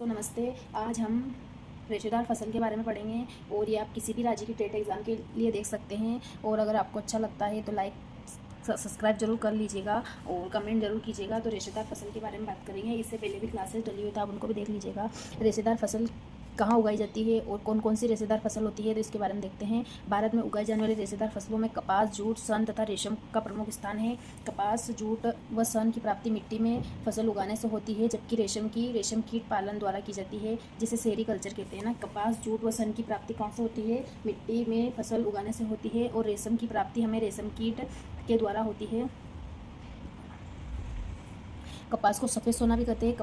तो नमस्ते। आज हम रेशेदार फसल के बारे में पढ़ेंगे और ये आप किसी भी राज्य की टेट एग्ज़ाम के लिए देख सकते हैं। और अगर आपको अच्छा लगता है तो लाइक सब्सक्राइब जरूर कर लीजिएगा और कमेंट जरूर कीजिएगा। तो रेशेदार फसल के बारे में बात करेंगे। इससे पहले भी क्लासेस डली हुई तो आप उनको भी देख लीजिएगा। रेशेदार फसल कहाँ उगाई जाती है और कौन कौन सी रेशेदार फसल होती है तो इसके बारे में देखते हैं। भारत में उगाई जाने वाली रेशेदार फसलों में कपास, जूट, सन तथा रेशम का प्रमुख स्थान है। कपास, जूट व सन की प्राप्ति मिट्टी में फसल उगाने से होती है, जबकि रेशम कीट पालन द्वारा की जाती है, जिसे सेरीकल्चर कहते हैं ना। कपास, जूट व सन की प्राप्ति कहाँ से होती है? मिट्टी में फसल उगाने से होती है। और रेशम की प्राप्ति हमें रेशम कीट के द्वारा होती है। कपास को सफ़ेद सोना भी कहते हैं।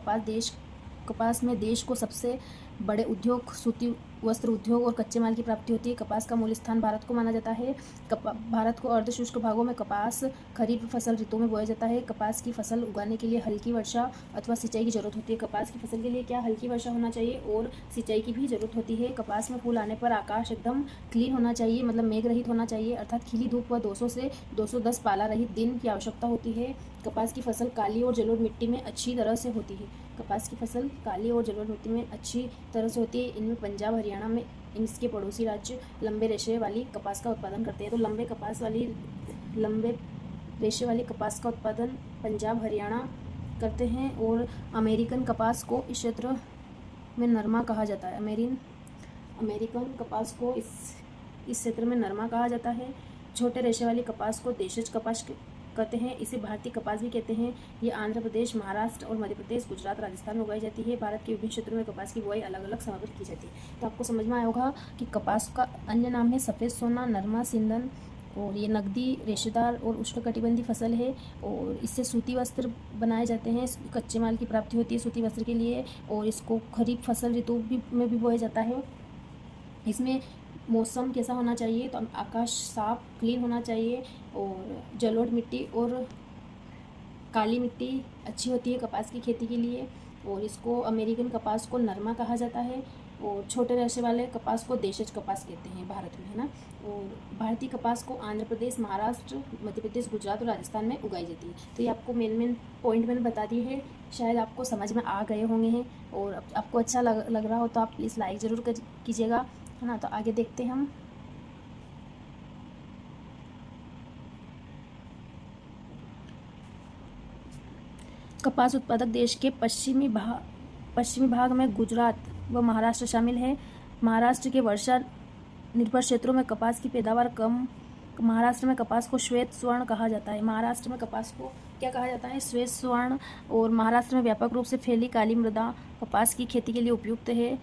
कपास में देश को सबसे बड़े उद्योग सूती वस्त्र उद्योग और कच्चे माल की प्राप्ति होती है। कपास का मूल स्थान भारत को माना जाता है। भारत को अर्धशुष्क भागों में कपास खरीफ फसल ऋतु में बोया जाता है। कपास की फसल उगाने के लिए हल्की वर्षा अथवा सिंचाई की जरूरत होती है। कपास की फसल के लिए क्या हल्की वर्षा होना चाहिए और सिंचाई की भी जरूरत होती है। कपास में फूल आने पर आकाश एकदम क्लीन होना चाहिए, मतलब मेघ रहित होना चाहिए, अर्थात खिली धूप व 200 से 210 पाला रहित दिन की आवश्यकता होती है। कपास की फसल काली और जलोढ़ मिट्टी में अच्छी तरह से होती है। कपास की फसल काली और जलोढ़ मिट्टी में अच्छी तरह से होती है। इनमें पंजाब, हरियाणा में इसके पड़ोसी राज्य लंबे रेशे वाली कपास का उत्पादन करते हैं। तो लंबे रेशे वाली कपास का उत्पादन पंजाब, हरियाणा करते हैं। और अमेरिकन कपास को इस क्षेत्र में नरमा कहा जाता है। अमेरिकन कपास को इस क्षेत्र में नरमा कहा जाता है। छोटे रेशे वाली कपास को देशज कपास कहते हैं। इसे भारतीय कपास भी कहते हैं। ये आंध्र प्रदेश, महाराष्ट्र और मध्य प्रदेश, गुजरात, राजस्थान में उगाई जाती है। भारत के विभिन्न क्षेत्रों में कपास की बुआई अलग अलग समय पर की जाती है। तो आपको समझ में आया होगा कि कपास का अन्य नाम है सफ़ेद सोना, नरमा, सिंधन। और ये नकदी, रेशेदार और उष्णकटिबंधीय फसल है। और इससे सूती वस्त्र बनाए जाते हैं। कच्चे माल की प्राप्ति होती है सूती वस्त्र के लिए। और इसको खरीफ फसल ऋतु में भी बोया जाता है। इसमें मौसम कैसा होना चाहिए? तो आकाश साफ क्लीन होना चाहिए और जलोढ़ मिट्टी और काली मिट्टी अच्छी होती है कपास की खेती के लिए। और इसको अमेरिकन कपास को नरमा कहा जाता है। और छोटे रेशे वाले कपास को देशज कपास कहते हैं भारत में, है ना। और भारतीय कपास को आंध्र प्रदेश, महाराष्ट्र, मध्य प्रदेश, गुजरात और राजस्थान में उगाई जाती है। तो ये आपको मेन पॉइंट मैंने बता दिए हैं। शायद आपको समझ में आ गए होंगे हैं। और आपको अच्छा लग रहा हो तो आप प्लीज़ लाइक ज़रूर कीजिएगा, है ना। तो आगे देखते हैं हम। कपास उत्पादक देश के पश्चिमी भाग में गुजरात व महाराष्ट्र शामिल है। महाराष्ट्र के वर्षा निर्भर क्षेत्रों में कपास की पैदावार कम। महाराष्ट्र में कपास को श्वेत स्वर्ण कहा जाता है। महाराष्ट्र में कपास को क्या कहा जाता है? श्वेत स्वर्ण। और महाराष्ट्र में व्यापक रूप से फैली काली मृदा कपास की खेती के लिए उपयुक्त है।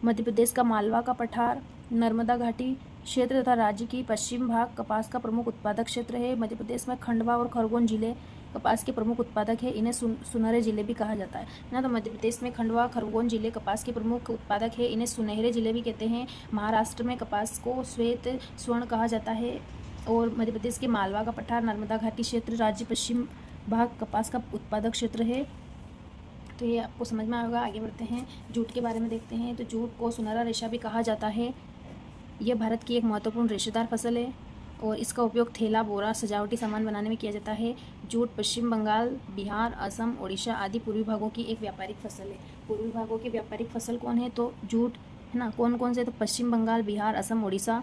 मध्य प्रदेश का मालवा का पठार, नर्मदा घाटी क्षेत्र तथा राज्य की पश्चिम भाग कपास का प्रमुख उत्पादक क्षेत्र है। मध्य प्रदेश में खंडवा और खरगोन जिले कपास के प्रमुख उत्पादक है। इन्हें सुनहरे जिले भी कहा जाता है ना। तो मध्य प्रदेश में खंडवा, खरगोन जिले कपास के प्रमुख उत्पादक है। इन्हें सुनहरे जिले भी कहते हैं। महाराष्ट्र में कपास को श्वेत स्वर्ण कहा जाता है। और मध्य प्रदेश के मालवा का पठार, नर्मदा घाटी क्षेत्र, राज्य पश्चिम भाग कपास का उत्पादक क्षेत्र है। तो ये आपको समझ में आएगा। आगे बढ़ते हैं, जूट के बारे में देखते हैं। तो जूट को सुनहरा रेशा भी कहा जाता है। यह भारत की एक महत्वपूर्ण रेशेदार फसल है और इसका उपयोग थैला, बोरा, सजावटी सामान बनाने में किया जाता है। जूट पश्चिम बंगाल, बिहार, असम, ओडिशा आदि पूर्वी भागों की एक व्यापारिक फसल है। पूर्वी भागों की व्यापारिक फसल कौन है? तो जूट, है ना। कौन कौन से? तो पश्चिम बंगाल, बिहार, असम, ओडिशा।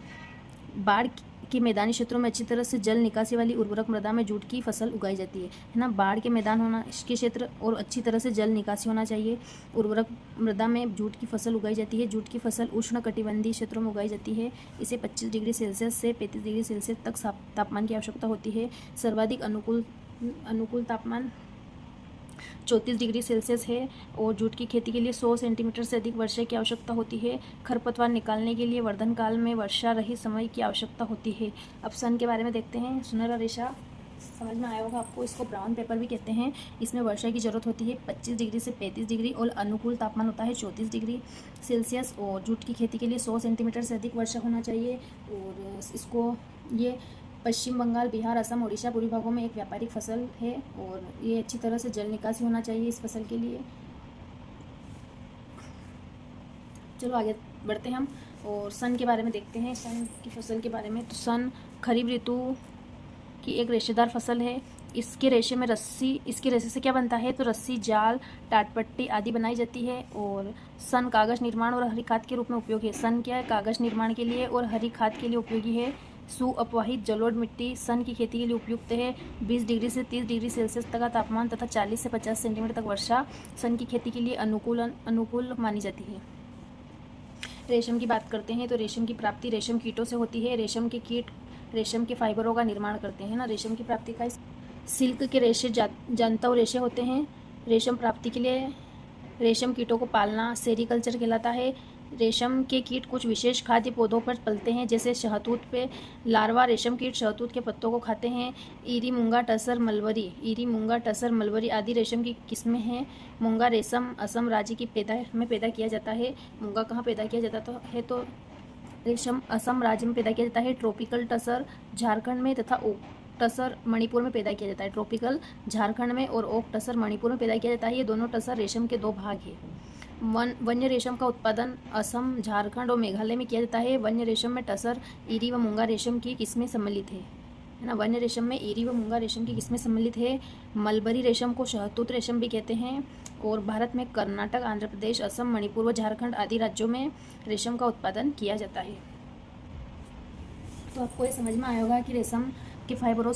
बाढ़ के मैदानी क्षेत्रों में अच्छी तरह से जल निकासी वाली उर्वरक मृदा में जूट की फसल उगाई जाती है ना। बाढ़ के मैदान होना इसके क्षेत्र और अच्छी तरह से जल निकासी होना चाहिए। उर्वरक मृदा में जूट की फसल उगाई जाती है। जूट की फसल उष्ण कटिबंधीय क्षेत्रों में उगाई जाती है। इसे 25 डिग्री सेल्सियस से 35 डिग्री सेल्सियस तक तापमान की आवश्यकता होती है। सर्वाधिक अनुकूल तापमान 34 डिग्री सेल्सियस है। और जूट की खेती के लिए 100 सेंटीमीटर से अधिक वर्षा की आवश्यकता होती है। खरपतवार निकालने के लिए वर्धन काल में वर्षा रहित समय की आवश्यकता होती है। अब सन के बारे में देखते हैं। सुनहरा रेशा समझ में आया होगा आपको। इसको ब्राउन पेपर भी कहते हैं। इसमें वर्षा की जरूरत होती है 25 डिग्री से 35 डिग्री और अनुकूल तापमान होता है 34 डिग्री सेल्सियस। और जूट की खेती के लिए 100 सेंटीमीटर से अधिक वर्षा होना चाहिए। और इसको ये पश्चिम बंगाल, बिहार, असम, ओडिशा पूर्वी भागों में एक व्यापारिक फसल है। और ये अच्छी तरह से जल निकासी होना चाहिए इस फसल के लिए। चलो आगे बढ़ते हैं हम और सन के बारे में देखते हैं। सन की फसल के बारे में, तो सन खरीफ ऋतु की एक रेशेदार फसल है। इसके रेशे से क्या बनता है, तो रस्सी, जाल, टाटपट्टी आदि बनाई जाती है। और सन कागज़ निर्माण और हरी खाद के रूप में उपयोगी है। सन क्या है, कागज़ निर्माण के लिए और हरी खाद के लिए उपयोगी है। सुअपवाहित जलोढ़ मिट्टी सन की खेती के लिए उपयुक्त है। 20 डिग्री से 30 डिग्री सेल्सियस तक का तापमान तथा 40 से 50 सेंटीमीटर तक वर्षा सन की खेती के लिए अनुकूल मानी जाती है। रेशम की बात करते हैं तो रेशम की प्राप्ति रेशम कीटों से होती है। रेशम के कीट रेशम के फाइबरों का निर्माण करते हैं ना। रेशम की प्राप्ति का सिल्क के रेशे जंतु रेशे होते हैं। रेशम प्राप्ति के लिए रेशम कीटों को पालना सेरीकल्चर कहलाता है। रेशम के कीट कुछ विशेष खाद्य पौधों पर पलते हैं, जैसे शहतूत पे लार्वा रेशम कीट शहतूत के पत्तों को खाते हैं। ईरी मूंगा टसर मलबरी आदि रेशम की किस्में हैं। मूंगा रेशम असम राज्य की पैदा किया जाता है। मूंगा कहाँ पैदा किया जाता है, तो रेशम असम राज्य में पैदा किया जाता है। ट्रॉपिकल टसर झारखंड में तथा ओक टसर मणिपुर में पैदा किया जाता है। ट्रॉपिकल झारखंड में और ओक टसर मणिपुर में पैदा किया जाता है। ये दोनों टसर रेशम के दो भाग हैं। वन्य रेशम का उत्पादन असम, झारखंड और मेघालय में किया जाता है। वन्य रेशम में टसर, ईरी व मूंगा रेशम की किस्में सम्मिलित है ना। वन्य रेशम में ईरी व मूंगा रेशम की किस्में सम्मिलित है। मलबरी रेशम को शहतूत रेशम भी कहते हैं। और भारत में कर्नाटक, आंध्र प्रदेश, असम, मणिपुर व झारखंड आदि राज्यों में रेशम का उत्पादन किया जाता है। तो आपको ये समझ में आया होगा कि रेशम के फाइबरों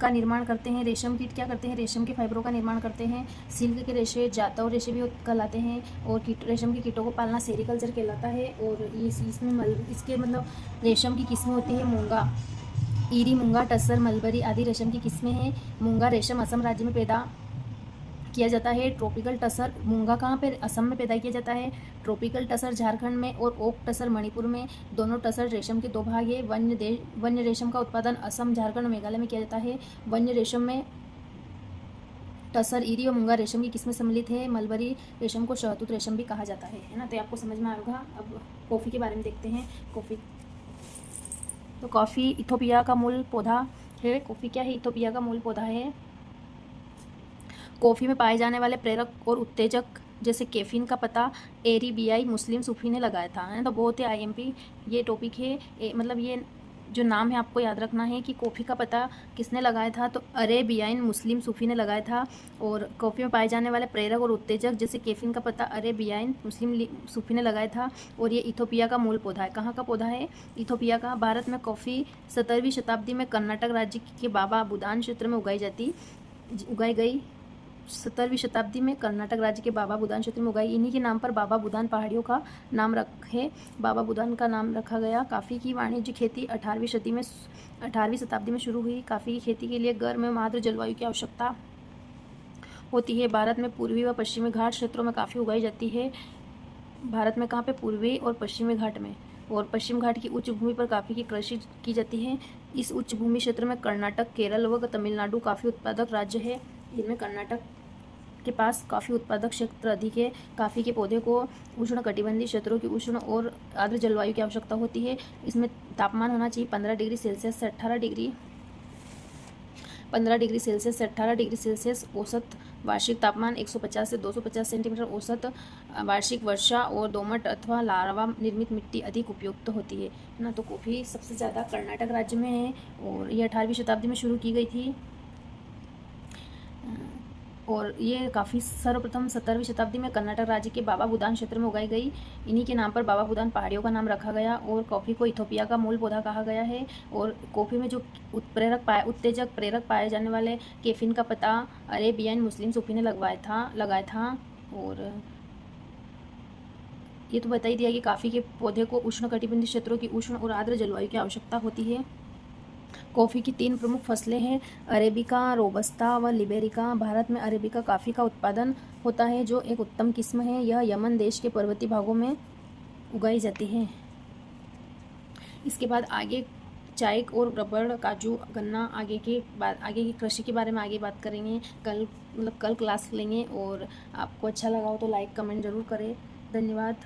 का निर्माण करते हैं। रेशम कीट क्या करते हैं, रेशम के फाइबरों का निर्माण करते हैं। सिल्क के रेशे जातव रेशे भी कहलाते हैं। और रेशम के कीटों को पालना सेरीकल्चर कहलाता है। और इसमें इसके मतलब रेशम की किस्में होती है मूंगा, ईरी मूंगा, टसर, मलबरी आदि रेशम की किस्में हैं। मूंगा रेशम असम राज्य में पैदा किया जाता है। ट्रॉपिकल टसर मूंगा कहाँ पे, असम में पैदा किया जाता है। ट्रॉपिकल टसर झारखंड में और ओक टसर मणिपुर में। दोनों टसर रेशम के दो भाग है। वन्य रेशम का उत्पादन असम, झारखंड और मेघालय में किया जाता है। वन्य रेशम में टसर, ईरी और मूंगा रेशम की किस्में सम्मिलित है। मलबरी रेशम को शहतूत रेशम भी कहा जाता है ना। तो आपको समझ में आएगा। अब कॉफ़ी के बारे में देखते हैं। कॉफ़ी इथोपिया का मूल पौधा है। कॉफ़ी क्या है, इथोपिया का मूल पौधा है। कॉफ़ी में पाए जाने वाले प्रेरक और उत्तेजक जैसे कैफीन का पता एरीबियाई मुस्लिम सूफी ने लगाया था, है तो बहुत ही आईएमपी ये टॉपिक है। मतलब ये जो नाम है आपको याद रखना है कि कॉफ़ी का पता किसने लगाया था, तो अरेबियाइन मुस्लिम सूफी ने लगाया था। और कॉफ़ी में पाए जाने वाले प्रेरक और उत्तेजक जैसे कैफीन का पता अरेबियाइन मुस्लिम सूफी ने लगाया था। और ये इथोपिया का मूल पौधा है। कहाँ का पौधा है, इथोपिया का। भारत में कॉफ़ी 17वीं शताब्दी में कर्नाटक राज्य के बाबा बुदान क्षेत्र में उगाई गई। 17वीं शताब्दी में कर्नाटक राज्य के बाबा बुदान क्षेत्र में उगाई। इन्हीं के नाम पर बाबा बुदान पहाड़ियों का नाम बाबा बुदान का नाम रखा गया। काफ़ी की वाणिज्य खेती 18वीं शताब्दी में शुरू हुई। काफ़ी की खेती के लिए गर्म एवं आर्द्र जलवायु की आवश्यकता होती है। भारत में पूर्वी व पश्चिमी घाट क्षेत्रों में काफ़ी उगाई जाती है। भारत में कहाँ पे, पूर्वी और पश्चिमी घाट में। और पश्चिम घाट की उच्च भूमि पर काफ़ी की कृषि की जाती है। इस उच्च भूमि क्षेत्र में कर्नाटक, केरल व तमिलनाडु काफ़ी उत्पादक राज्य है। इनमें कर्नाटक के पास काफ़ी उत्पादक क्षेत्र अधिक है। काफ़ी के पौधे को उष्ण कटिबंधीय क्षेत्रों की उष्ण और आर्द्र जलवायु की आवश्यकता होती है। इसमें तापमान होना चाहिए 15 डिग्री सेल्सियस से 18 डिग्री सेल्सियस। औसत वार्षिक तापमान 150 से 250 सेंटीमीटर। औसत वार्षिक वर्षा और दोमट अथवा लार्वा निर्मित मिट्टी अधिक उपयुक्त होती है ना। तो कॉफ़ी सबसे ज़्यादा कर्नाटक राज्य में है और ये 18वीं शताब्दी में शुरू की गई थी। और ये काफ़ी सर्वप्रथम 17वीं शताब्दी में कर्नाटक राज्य के बाबा बुदान क्षेत्र में उगाई गई। इन्हीं के नाम पर बाबा बुदान पहाड़ियों का नाम रखा गया। और कॉफ़ी को इथोपिया का मूल पौधा कहा गया है। और कॉफ़ी में जो उत्तेजक प्रेरक पाए जाने वाले कैफीन का पता अरेबियन मुस्लिम सूफी ने लगाया था। और ये तो बता ही दिया कि काफ़ी के पौधे को उष्ण कटिबंधीय क्षेत्रों की उष्ण और आर्द्र जलवायु की आवश्यकता होती है। कॉफ़ी की 3 प्रमुख फसलें हैं, अरेबिका, रोबस्ता व लिबेरिका। भारत में अरेबिका कॉफ़ी का उत्पादन होता है, जो एक उत्तम किस्म है। यह यमन देश के पर्वतीय भागों में उगाई जाती है। इसके बाद आगे चाय और रबड़, काजू, गन्ना आगे की कृषि के बारे में आगे बात करेंगे। कल क्लास लेंगे। और आपको अच्छा लगा हो तो लाइक कमेंट ज़रूर करें। धन्यवाद।